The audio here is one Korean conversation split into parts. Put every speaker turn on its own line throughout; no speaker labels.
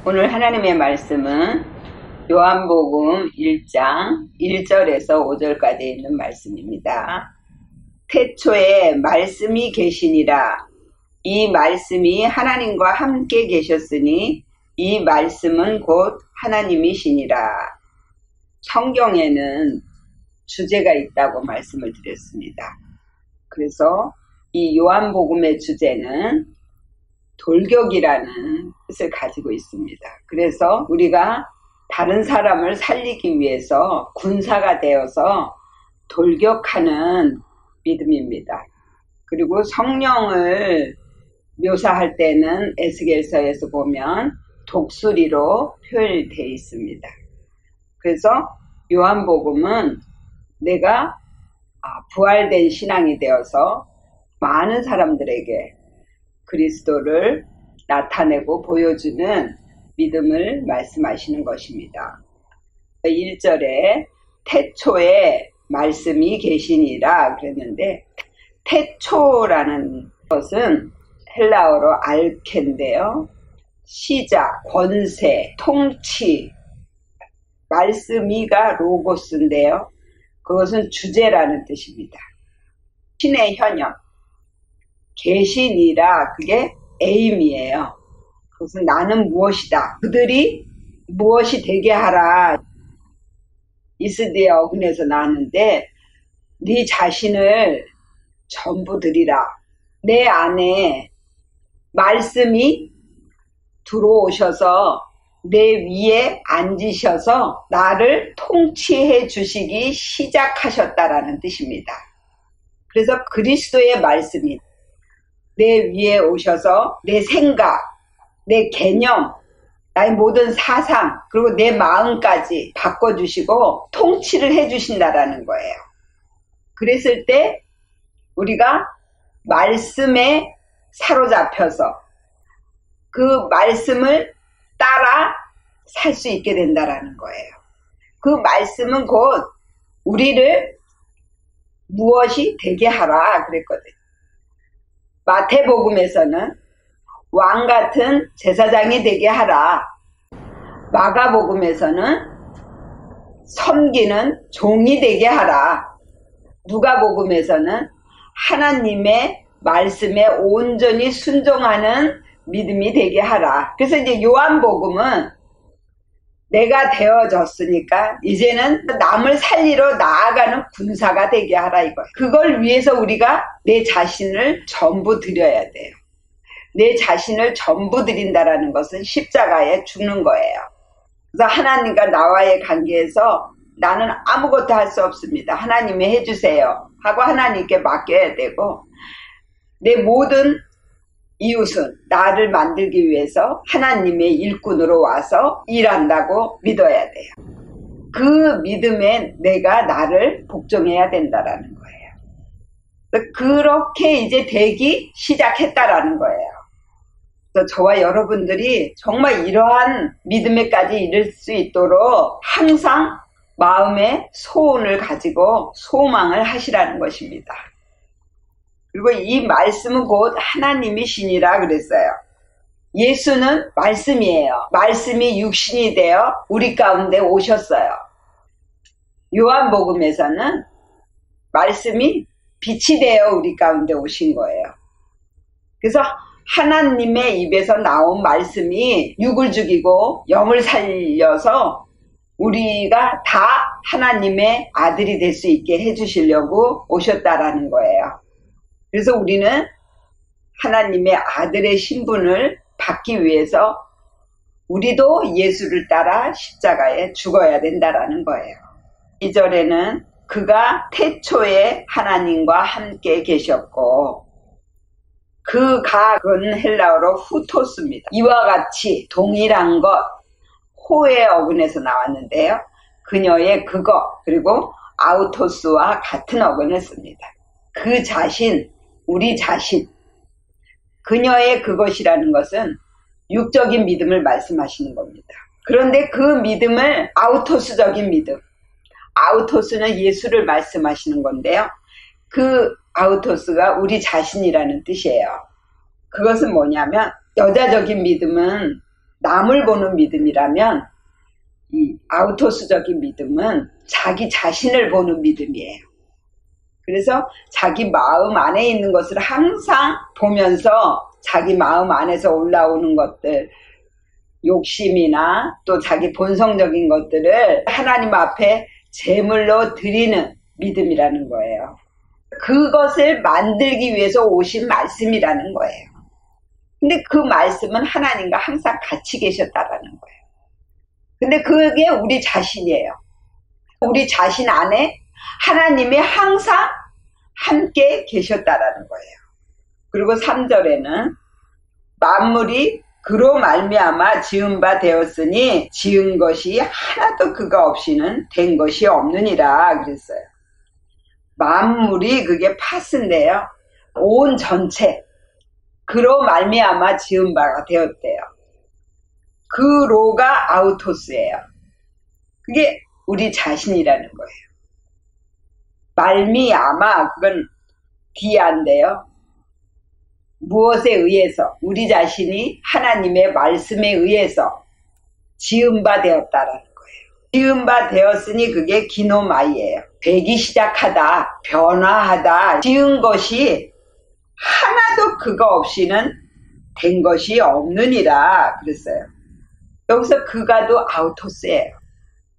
오늘 하나님의 말씀은 요한복음 1장 1절에서 5절까지 있는 말씀입니다. 태초에 말씀이 계시니라. 이 말씀이 하나님과 함께 계셨으니 이 말씀은 곧 하나님이시니라. 성경에는 주제가 있다고 말씀을 드렸습니다. 그래서 이 요한복음의 주제는 돌격이라는 뜻을 가지고 있습니다. 그래서 우리가 다른 사람을 살리기 위해서 군사가 되어서 돌격하는 믿음입니다. 그리고 성령을 묘사할 때는 에스겔서에서 보면 독수리로 표현되어 있습니다. 그래서 요한복음은 내가 부활된 신앙이 되어서 많은 사람들에게 그리스도를 나타내고 보여주는 믿음을 말씀하시는 것입니다. 1절에 태초에 말씀이 계시니라 그랬는데, 태초라는 것은 헬라어로 알케인데요. 시작, 권세, 통치, 말씀이가 로고스인데요. 그것은 주제라는 뜻입니다. 신의 현역, 계시니라, 그게 에임이에요. 그것은 나는 무엇이다. 그들이 무엇이 되게 하라. 이스디의 어근에서 나왔는데, 네 자신을 전부 드리라. 내 안에 말씀이 들어오셔서 내 위에 앉으셔서 나를 통치해 주시기 시작하셨다라는 뜻입니다. 그래서 그리스도의 말씀이 내 위에 오셔서 내 생각, 내 개념, 나의 모든 사상, 그리고 내 마음까지 바꿔주시고 통치를 해주신다라는 거예요. 그랬을 때 우리가 말씀에 사로잡혀서 그 말씀을 따라 살 수 있게 된다라는 거예요. 그 말씀은 곧 우리를 무엇이 되게 하라 그랬거든요. 마태복음에서는 왕 같은 제사장이 되게 하라. 마가복음에서는 섬기는 종이 되게 하라. 누가복음에서는 하나님의 말씀에 온전히 순종하는 믿음이 되게 하라. 그래서 이제 요한복음은 내가 되어졌으니까 이제는 남을 살리러 나아가는 군사가 되게 하라 이거예요. 그걸 위해서 우리가 내 자신을 전부 드려야 돼요. 내 자신을 전부 드린다라는 것은 십자가에 죽는 거예요. 그래서 하나님과 나와의 관계에서 나는 아무것도 할 수 없습니다. 하나님이 해주세요 하고 하나님께 맡겨야 되고, 내 모든 이웃은 나를 만들기 위해서 하나님의 일꾼으로 와서 일한다고 믿어야 돼요. 그 믿음에 내가 나를 복종해야 된다라는 거예요. 그렇게 이제 되기 시작했다라는 거예요. 그래서 저와 여러분들이 정말 이러한 믿음에까지 이를 수 있도록 항상 마음의 소원을 가지고 소망을 하시라는 것입니다. 그리고 이 말씀은 곧 하나님이시니라 그랬어요. 예수는 말씀이에요. 말씀이 육신이 되어 우리 가운데 오셨어요. 요한복음에서는 말씀이 빛이 되어 우리 가운데 오신 거예요. 그래서 하나님의 입에서 나온 말씀이 육을 죽이고 영을 살려서 우리가 다 하나님의 아들이 될 수 있게 해주시려고 오셨다라는 거예요. 그래서 우리는 하나님의 아들의 신분을 받기 위해서 우리도 예수를 따라 십자가에 죽어야 된다라는 거예요. 2절에는 그가 태초에 하나님과 함께 계셨고, 그가는 헬라어로 후토스입니다. 이와 같이 동일한 것, 호의 어근에서 나왔는데요. 그녀의 그거, 그리고 아우토스와 같은 어근을 씁니다. 그 자신, 우리 자신, 그녀의 그것이라는 것은 육적인 믿음을 말씀하시는 겁니다. 그런데 그 믿음을 아우토스적인 믿음, 아우토스는 예수를 말씀하시는 건데요. 그 아우토스가 우리 자신이라는 뜻이에요. 그것은 뭐냐면, 여자적인 믿음은 남을 보는 믿음이라면 이 아우토스적인 믿음은 자기 자신을 보는 믿음이에요. 그래서 자기 마음 안에 있는 것을 항상 보면서 자기 마음 안에서 올라오는 것들, 욕심이나 또 자기 본성적인 것들을 하나님 앞에 제물로 드리는 믿음이라는 거예요. 그것을 만들기 위해서 오신 말씀이라는 거예요. 근데 그 말씀은 하나님과 항상 같이 계셨다라는 거예요. 근데 그게 우리 자신이에요. 우리 자신 안에 하나님이 항상 함께 계셨다라는 거예요. 그리고 3절에는 만물이 그로 말미암아 지은 바 되었으니 지은 것이 하나도 그가 없이는 된 것이 없느니라 그랬어요. 만물이 그게 파스인데요. 온 전체 그로 말미암아 지은 바가 되었대요. 그로가 아우토스예요. 그게 우리 자신이라는 거예요. 말미암아 그건 디아인데요. 무엇에 의해서 우리 자신이 하나님의 말씀에 의해서 지은 바 되었다라는 거예요. 지은 바 되었으니 그게 기노마이예요. 되기 시작하다, 변화하다, 지은 것이 하나도 그거 없이는 된 것이 없느니라 그랬어요. 여기서 그가도 아우토스예요.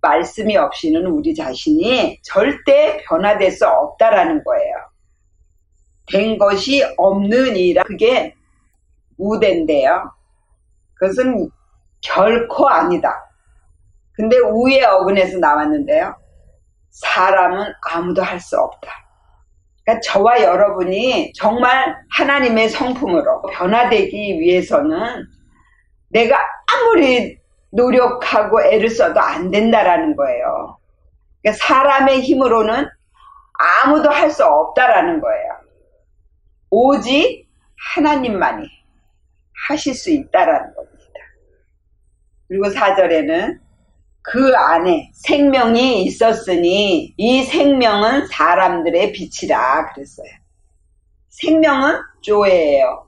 말씀이 없이는 우리 자신이 절대 변화될 수 없다라는 거예요. 된 것이 없느니라 그게 우대인데요. 그것은 결코 아니다. 근데 우의 어근에서 나왔는데요. 사람은 아무도 할 수 없다. 그러니까 저와 여러분이 정말 하나님의 성품으로 변화되기 위해서는 내가 아무리 노력하고 애를 써도 안 된다라는 거예요. 그러니까 사람의 힘으로는 아무도 할 수 없다라는 거예요. 오직 하나님만이 하실 수 있다라는 겁니다. 그리고 4절에는 그 안에 생명이 있었으니 이 생명은 사람들의 빛이라 그랬어요. 생명은 조예예요.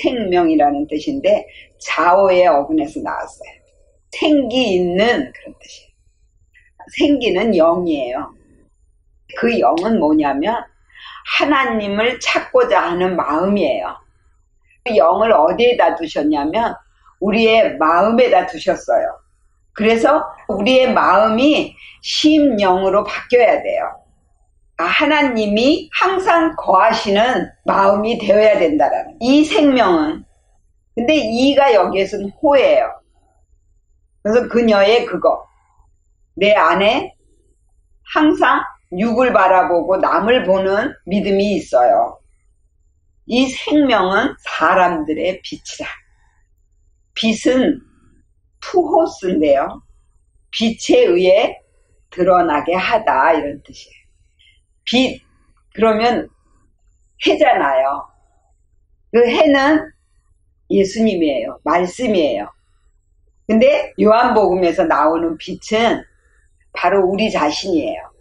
생명이라는 뜻인데 자오의 어근에서 나왔어요. 생기 있는 그런 뜻이에요. 생기는 영이에요. 그 영은 뭐냐면 하나님을 찾고자 하는 마음이에요. 그 영을 어디에다 두셨냐면 우리의 마음에다 두셨어요. 그래서 우리의 마음이 심령으로 바뀌어야 돼요. 하나님이 항상 거하시는 마음이 되어야 된다라는 이 생명은 근데 이가 여기에서는 호예요. 그래서 그녀의 그거 내 안에 항상 육을 바라보고 남을 보는 믿음이 있어요. 이 생명은 사람들의 빛이라. 빛은 투호스인데요. 빛에 의해 드러나게 하다 이런 뜻이에요. 빛 그러면 해잖아요. 그 해는 예수님이에요. 말씀이에요. 근데 요한복음에서 나오는 빛은 바로 우리 자신이에요.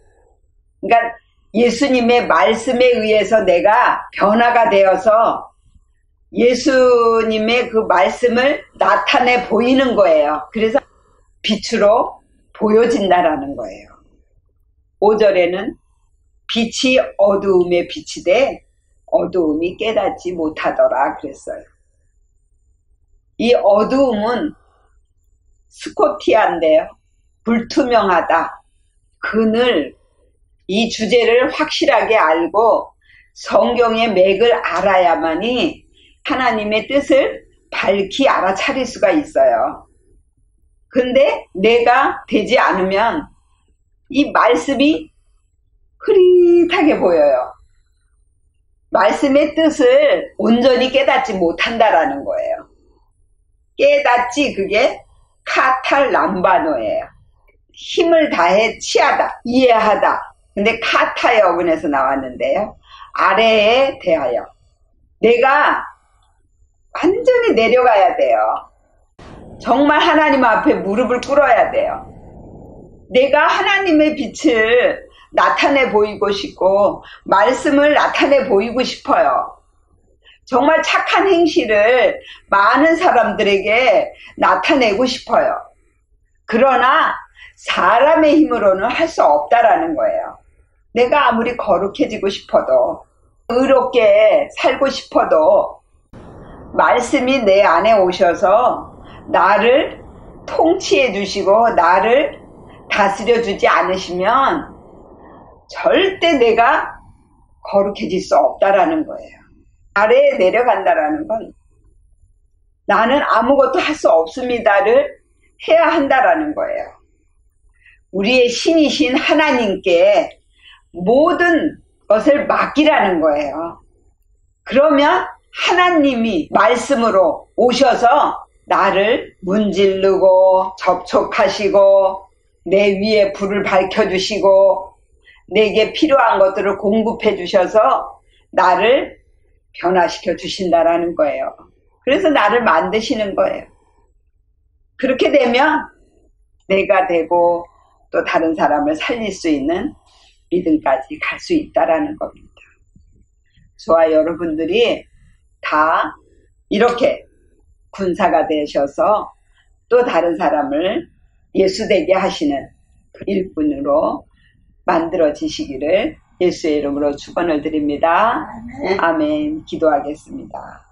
그러니까 예수님의 말씀에 의해서 내가 변화가 되어서 예수님의 그 말씀을 나타내 보이는 거예요. 그래서 빛으로 보여진다라는 거예요. 5절에는 빛이 어두움에 비치되 어두움이 깨닫지 못하더라 그랬어요. 이 어두움은 스코티아인데요. 불투명하다. 그늘 이 주제를 확실하게 알고 성경의 맥을 알아야만이 하나님의 뜻을 밝히 알아차릴 수가 있어요. 근데 내가 되지 않으면 이 말씀이 흐릿하게 보여요. 말씀의 뜻을 온전히 깨닫지 못한다라는 거예요. 깨닫지 그게 카탈람바노예요. 힘을 다해 치하다, 이해하다. 근데 카타의 어근에서 나왔는데요. 아래에 대하여. 내가 완전히 내려가야 돼요. 정말 하나님 앞에 무릎을 꿇어야 돼요. 내가 하나님의 빛을 나타내 보이고 싶고 말씀을 나타내 보이고 싶어요. 정말 착한 행실을 많은 사람들에게 나타내고 싶어요. 그러나 사람의 힘으로는 할 수 없다라는 거예요. 내가 아무리 거룩해지고 싶어도, 의롭게 살고 싶어도 말씀이 내 안에 오셔서 나를 통치해 주시고 나를 다스려 주지 않으시면 절대 내가 거룩해질 수 없다라는 거예요. 아래에 내려간다라는 건 나는 아무것도 할 수 없습니다를 해야 한다라는 거예요. 우리의 신이신 하나님께 모든 것을 맡기라는 거예요. 그러면 하나님이 말씀으로 오셔서 나를 문지르고 접촉하시고 내 위에 불을 밝혀주시고 내게 필요한 것들을 공급해 주셔서 나를 변화시켜 주신다라는 거예요. 그래서 나를 만드시는 거예요. 그렇게 되면 내가 되고 또 다른 사람을 살릴 수 있는 믿음까지 갈 수 있다라는 겁니다. 저와 여러분들이 다 이렇게 군사가 되셔서 또 다른 사람을 예수 되게 하시는 그 일꾼으로 만들어지시기를 예수의 이름으로 축원을 드립니다. 아멘. 기도하겠습니다.